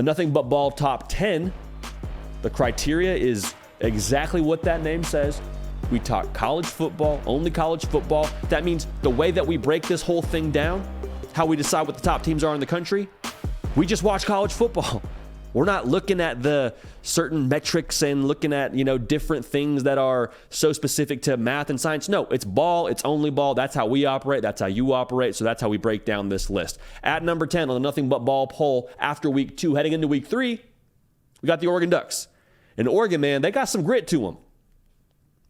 Nothing But Ball top 10, the criteria is exactly what that name says. We talk college football, only college football. That means the way that we break this whole thing down, how we decide what the top teams are in the country, we just watch college football. We're not looking at the certain metrics and looking at, different things that are so specific to math and science. No, it's ball. It's only ball. That's how we operate. That's how you operate. So that's how we break down this list. At number 10 on the Nothing But Ball poll after week 2, heading into week 3, we got the Oregon Ducks. And Oregon, man, they got some grit to them.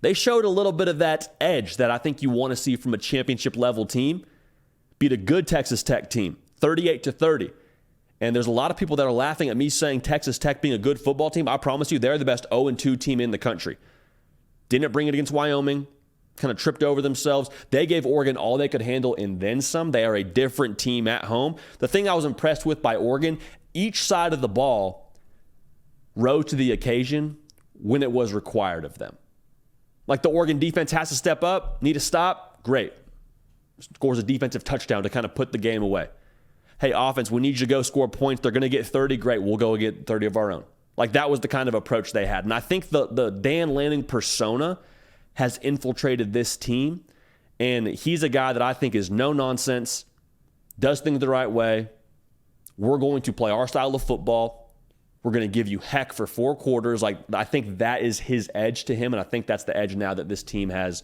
They showed a little bit of that edge that I think you want to see from a championship level team. Beat a good Texas Tech team, 38-30. And there's a lot of people that are laughing at me saying Texas Tech being a good football team. I promise you, they're the best 0-2 team in the country. Didn't bring it against Wyoming. Kind of tripped over themselves. They gave Oregon all they could handle and then some. They are a different team at home. The thing I was impressed with by Oregon, each side of the ball rose to the occasion when it was required of them. Like the Oregon defense has to step up, need to stop, great. Scores a defensive touchdown to kind of put the game away. Hey, offense, we need you to go score points. They're going to get 30. Great, we'll go get 30 of our own. Like that was the kind of approach they had. And I think the Dan Lanning persona has infiltrated this team. And he's a guy that I think is no nonsense, does things the right way. We're going to play our style of football. We're going to give you heck for 4 quarters. Like I think that is his edge to him. And I think that's the edge now that this team has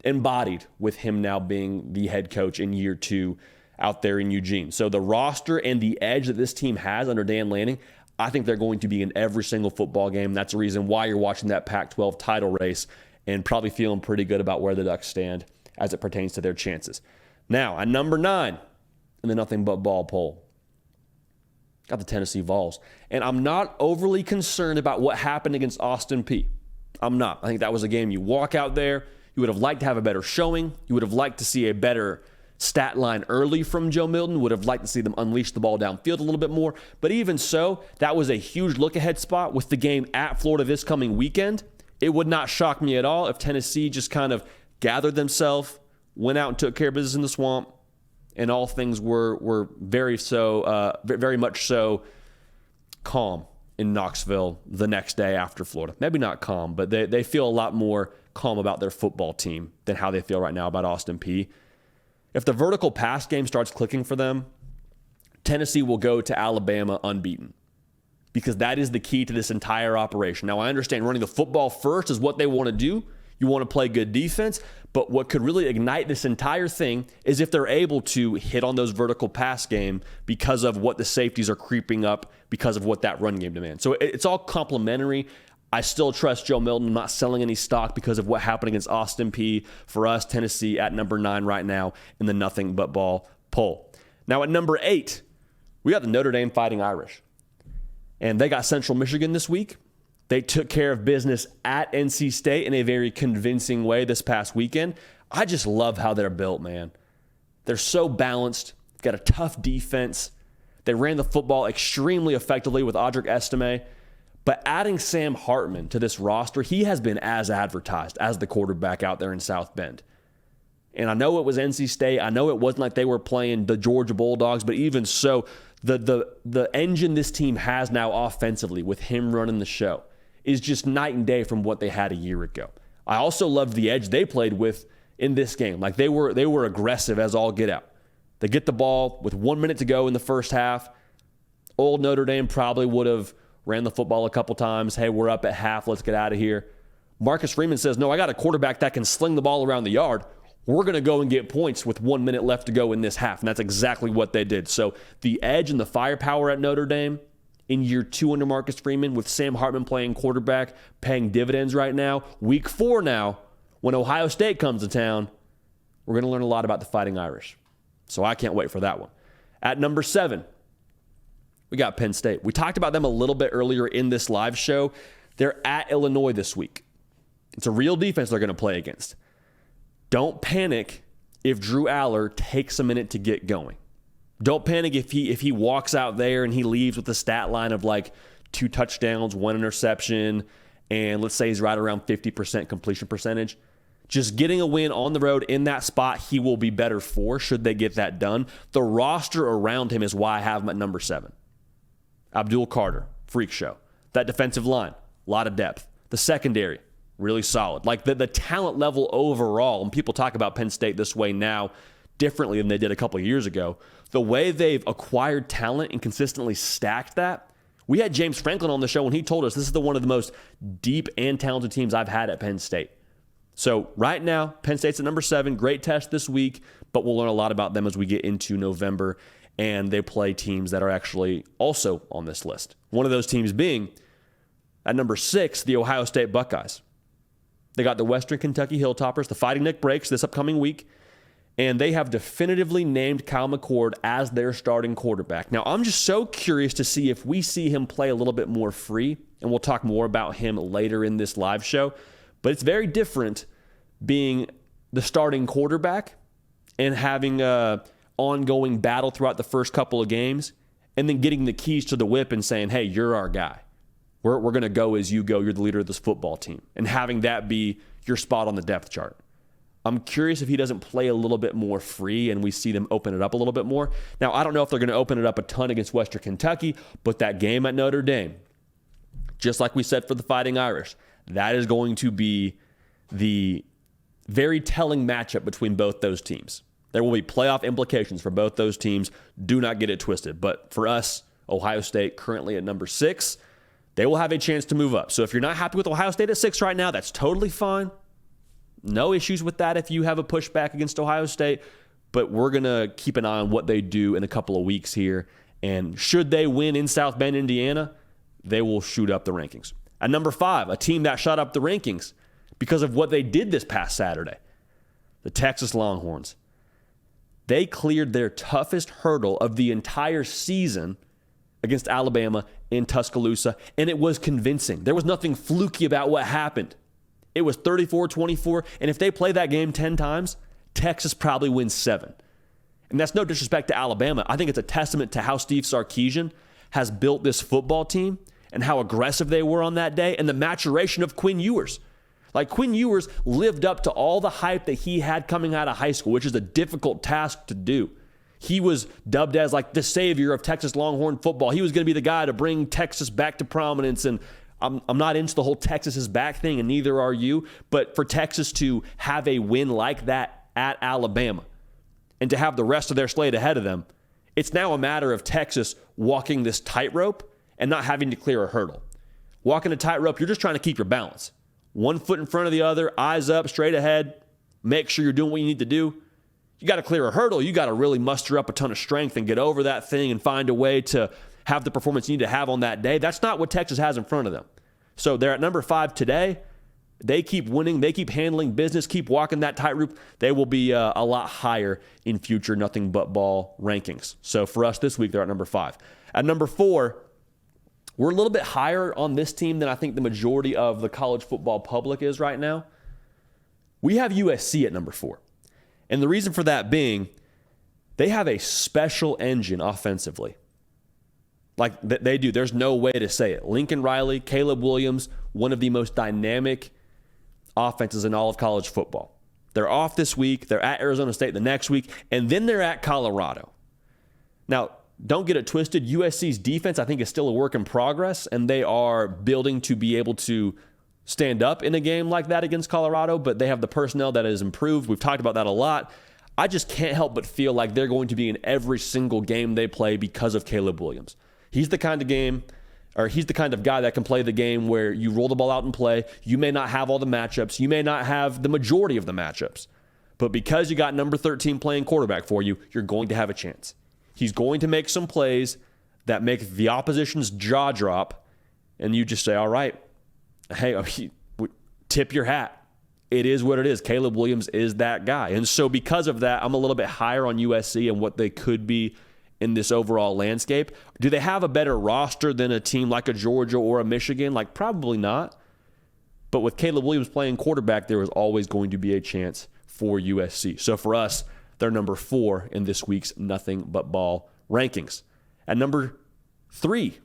embodied with him now being the head coach in year 2 out there in Eugene. So the roster and the edge that this team has under Dan Lanning, I think they're going to be in every single football game. That's the reason why you're watching that Pac-12 title race and probably feeling pretty good about where the Ducks stand as it pertains to their chances. Now, at number 9 in the Nothing But Ball poll, got the Tennessee Vols. And I'm not overly concerned about what happened against Austin Peay. I'm not. I think that was a game you walk out there. You would have liked to have a better showing. You would have liked to see a better stat line early from Joe Milton. Would have liked to see them unleash the ball downfield a little bit more. But even so, that was a huge look-ahead spot with the game at Florida this coming weekend. It would not shock me at all if Tennessee just kind of gathered themselves, went out and took care of business in the swamp, and all things were very much so calm in Knoxville the next day after Florida. Maybe not calm, but they feel a lot more calm about their football team than how they feel right now about Austin Peay. If the vertical pass game starts clicking for them, Tennessee will go to Alabama unbeaten because that is the key to this entire operation. Now, I understand running the football first is what they want to do. You want to play good defense, but what could really ignite this entire thing is if they're able to hit on those vertical pass game because of what the safeties are creeping up because of what that run game demands. So it's all complementary. I still trust Joe Milton. I'm not selling any stock because of what happened against Austin Peay. For us, Tennessee at number 9 right now in the Nothing But Ball poll. Now at number 8, we got the Notre Dame Fighting Irish. And they got Central Michigan this week. They took care of business at NC State in a very convincing way this past weekend. I just love how they're built, man. They're so balanced. Got a tough defense. They ran the football extremely effectively with Audric Estime. But adding Sam Hartman to this roster, he has been as advertised as the quarterback out there in South Bend. And I know it was NC State. I know it wasn't like they were playing the Georgia Bulldogs, but even so, the engine this team has now offensively with him running the show is just night and day from what they had a year ago. I also loved the edge they played with in this game. Like they were aggressive as all get out. They get the ball with 1 minute to go in the first half. Old Notre Dame probably would have ran the football a couple times. Hey, we're up at half. Let's get out of here. Marcus Freeman says, no, I got a quarterback that can sling the ball around the yard. We're going to go and get points with 1 minute left to go in this half. And that's exactly what they did. So the edge and the firepower at Notre Dame in year 2 under Marcus Freeman with Sam Hartman playing quarterback, paying dividends right now. Week 4 now, when Ohio State comes to town, we're going to learn a lot about the Fighting Irish. So I can't wait for that one. At number 7, we got Penn State. We talked about them a little bit earlier in this live show. They're at Illinois this week. It's a real defense they're going to play against. Don't panic if Drew Aller takes a minute to get going. Don't panic if he walks out there and he leaves with a stat line of like 2 touchdowns, 1 interception, and let's say he's right around 50% completion percentage. Just getting a win on the road in that spot, he will be better for should they get that done. The roster around him is why I have him at number 7. Abdul Carter, freak show. That defensive line, a lot of depth. The secondary, really solid. Like the talent level overall, and people talk about Penn State this way now differently than they did a couple of years ago. The way they've acquired talent and consistently stacked that. We had James Franklin on the show when he told us this is one of the most deep and talented teams I've had at Penn State. So right now, Penn State's at number 7. Great test this week, but we'll learn a lot about them as we get into November. And they play teams that are actually also on this list. One of those teams being, at number 6, the Ohio State Buckeyes. They got the Western Kentucky Hilltoppers, the Fighting Nick Breaks, this upcoming week. And they have definitively named Kyle McCord as their starting quarterback. Now, I'm just so curious to see if we see him play a little bit more free, and we'll talk more about him later in this live show. But it's very different being the starting quarterback and having an ongoing battle throughout the first couple of games, and then getting the keys to the whip and saying, hey, you're our guy. We're going to go as you go. You're the leader of this football team. And having that be your spot on the depth chart. I'm curious if he doesn't play a little bit more free and we see them open it up a little bit more. Now, I don't know if they're going to open it up a ton against Western Kentucky, but that game at Notre Dame, just like we said for the Fighting Irish, that is going to be the very telling matchup between both those teams. There will be playoff implications for both those teams. Do not get it twisted. But for us, Ohio State currently at number 6, they will have a chance to move up. So if you're not happy with Ohio State at 6 right now, that's totally fine. No issues with that if you have a pushback against Ohio State, but we're going to keep an eye on what they do in a couple of weeks here. And should they win in South Bend, Indiana, they will shoot up the rankings. At number 5, a team that shot up the rankings because of what they did this past Saturday, the Texas Longhorns. They cleared their toughest hurdle of the entire season against Alabama in Tuscaloosa, and it was convincing. There was nothing fluky about what happened. It was 34-24, and if they play that game 10 times, Texas probably wins 7. And that's no disrespect to Alabama. I think it's a testament to how Steve Sarkisian has built this football team and how aggressive they were on that day and the maturation of Quinn Ewers. Like, Quinn Ewers lived up to all the hype that he had coming out of high school, which is a difficult task to do. He was dubbed as like the savior of Texas Longhorn football. He was going to be the guy to bring Texas back to prominence, and I'm not into the whole Texas is back thing, and neither are you. But for Texas to have a win like that at Alabama and to have the rest of their slate ahead of them, it's now a matter of Texas walking this tightrope and not having to clear a hurdle. Walking a tightrope, you're just trying to keep your balance. One foot in front of the other, eyes up, straight ahead. Make sure you're doing what you need to do. You got to clear a hurdle. You got to really muster up a ton of strength and get over that thing and find a way to have the performance you need to have on that day. That's not what Texas has in front of them. So they're at number 5 today. They keep winning. They keep handling business, keep walking that tightrope. They will be a lot higher in future nothing but ball rankings. So for us this week, they're at number 5. At number 4, we're a little bit higher on this team than I think the majority of the college football public is right now. We have USC at number 4. And the reason for that being, they have a special engine offensively. Like they do. There's no way to say it. Lincoln Riley, Caleb Williams, one of the most dynamic offenses in all of college football. They're off this week. They're at Arizona State the next week. And then they're at Colorado. Now, don't get it twisted. USC's defense, I think, is still a work in progress. And they are building to be able to stand up in a game like that against Colorado. But they have the personnel that has improved. We've talked about that a lot. I just can't help but feel like they're going to be in every single game they play because of Caleb Williams. He's the kind of guy that can play the game where you roll the ball out and play. You may not have all the matchups. You may not have the majority of the matchups. But because you got number 13 playing quarterback for you, you're going to have a chance. He's going to make some plays that make the opposition's jaw drop, and you just say, all right, hey, tip your hat. It is what it is. Caleb Williams is that guy. And so because of that, I'm a little bit higher on USC and what they could be in this overall landscape. Do they have a better roster than a team like a Georgia or a Michigan? Like, probably not. But with Caleb Williams playing quarterback, there is always going to be a chance for USC. So for us, they're number 4 in this week's Nothing But Ball rankings. At number 3,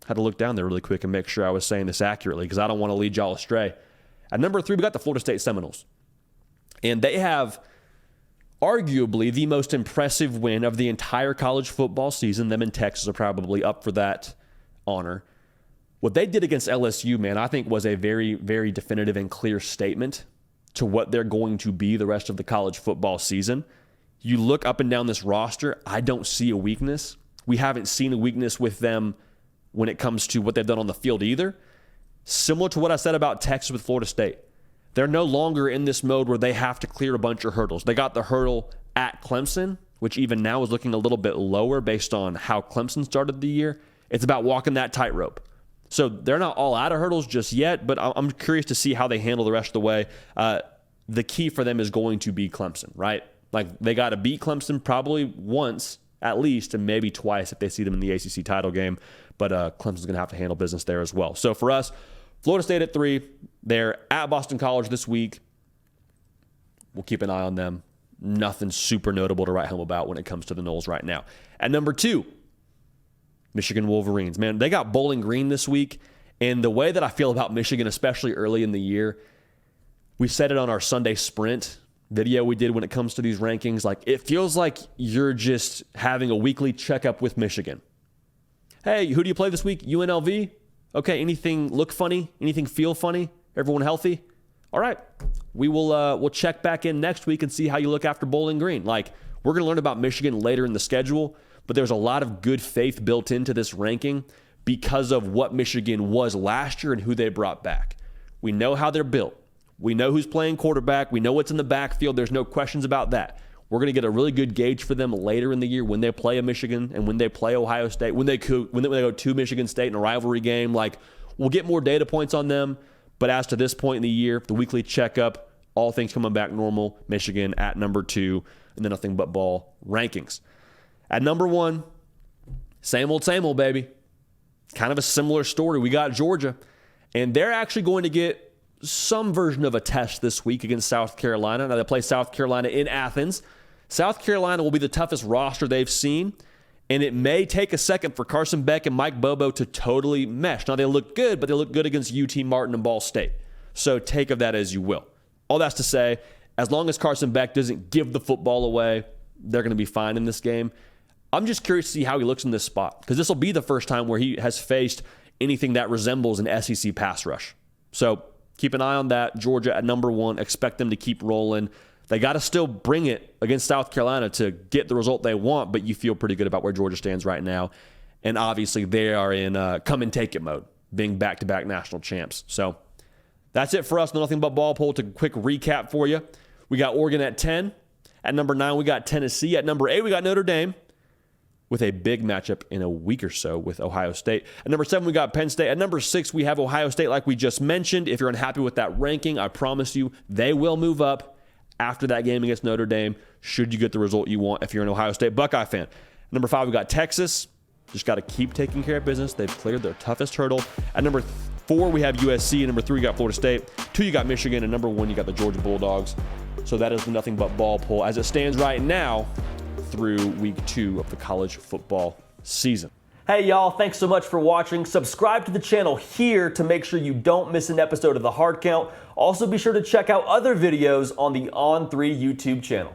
had to look down there really quick and make sure I was saying this accurately because I don't want to lead y'all astray. At number 3, we got the Florida State Seminoles. And they have arguably the most impressive win of the entire college football season. Them and Texas are probably up for that honor. What they did against LSU, man, I think was a very, very definitive and clear statement to what they're going to be the rest of the college football season. You look up and down this roster, I don't see a weakness. We haven't seen a weakness with them when it comes to what they've done on the field either. Similar to what I said about Texas with Florida State. They're no longer in this mode where they have to clear a bunch of hurdles. They got the hurdle at Clemson, which even now is looking a little bit lower based on how Clemson started the year. It's about walking that tightrope. So they're not all out of hurdles just yet, but I'm curious to see how they handle the rest of the way. The key for them is going to be Clemson, right? Like, they got to beat Clemson probably once at least, and maybe twice if they see them in the ACC title game. But Clemson's going to have to handle business there as well. So for us, Florida State at 3. They're at Boston College this week. We'll keep an eye on them. Nothing super notable to write home about when it comes to the Noles right now. At number 2, Michigan Wolverines. Man, they got Bowling Green this week. And the way that I feel about Michigan, especially early in the year, we said it on our Sunday Sprint video we did when it comes to these rankings. Like, it feels like you're just having a weekly checkup with Michigan. Hey, who do you play this week? UNLV? Okay, anything look funny? Anything feel funny? Everyone healthy? All right, we'll check back in next week and see how you look after Bowling Green. Like, we're going to learn about Michigan later in the schedule, but there's a lot of good faith built into this ranking because of what Michigan was last year and who they brought back. We know how they're built. We know who's playing quarterback. We know what's in the backfield. There's no questions about that. We're going to get a really good gauge for them later in the year when they play a Michigan and when they play Ohio State, when they go to Michigan State in a rivalry game. Like, we'll get more data points on them. But as to this point in the year, the weekly checkup, all things coming back normal, Michigan at number 2, and then nothing but ball rankings. At number 1, same old, baby. Kind of a similar story. We got Georgia, and they're actually going to get some version of a test this week against South Carolina. Now, they play South Carolina in Athens. South Carolina will be the toughest roster they've seen, and it may take a second for Carson Beck and Mike Bobo to totally mesh. Now, they look good, but they look good against UT Martin and Ball State. So take of that as you will. All that's to say, as long as Carson Beck doesn't give the football away, they're going to be fine in this game. I'm just curious to see how he looks in this spot, because this will be the first time where he has faced anything that resembles an SEC pass rush. So keep an eye on that. Georgia at number 1. Expect them to keep rolling. They got to still bring it against South Carolina to get the result they want, but you feel pretty good about where Georgia stands right now. And obviously they are in come and take it mode, being back-to-back national champs. So that's it for us. Nothing but ball poll. To quick recap for you. We got Oregon at 10. At number 9, we got Tennessee. At number 8, we got Notre Dame, with a big matchup in a week or so with Ohio State. At number 7, we got Penn State. At number 6, we have Ohio State, like we just mentioned. If you're unhappy with that ranking, I promise you they will move up after that game against Notre Dame, should you get the result you want if you're an Ohio State Buckeye fan. Number 5, we got Texas. Just got to keep taking care of business. They've cleared their toughest hurdle. At number 4, we have USC. At number 3, you got Florida State. 2, you got Michigan. And number 1, you got the Georgia Bulldogs. So that is the nothing but ball poll as it stands right now through week 2 of the college football season. Hey y'all, thanks so much for watching. Subscribe to the channel here to make sure you don't miss an episode of The Hard Count. Also be sure to check out other videos on the On3 YouTube channel.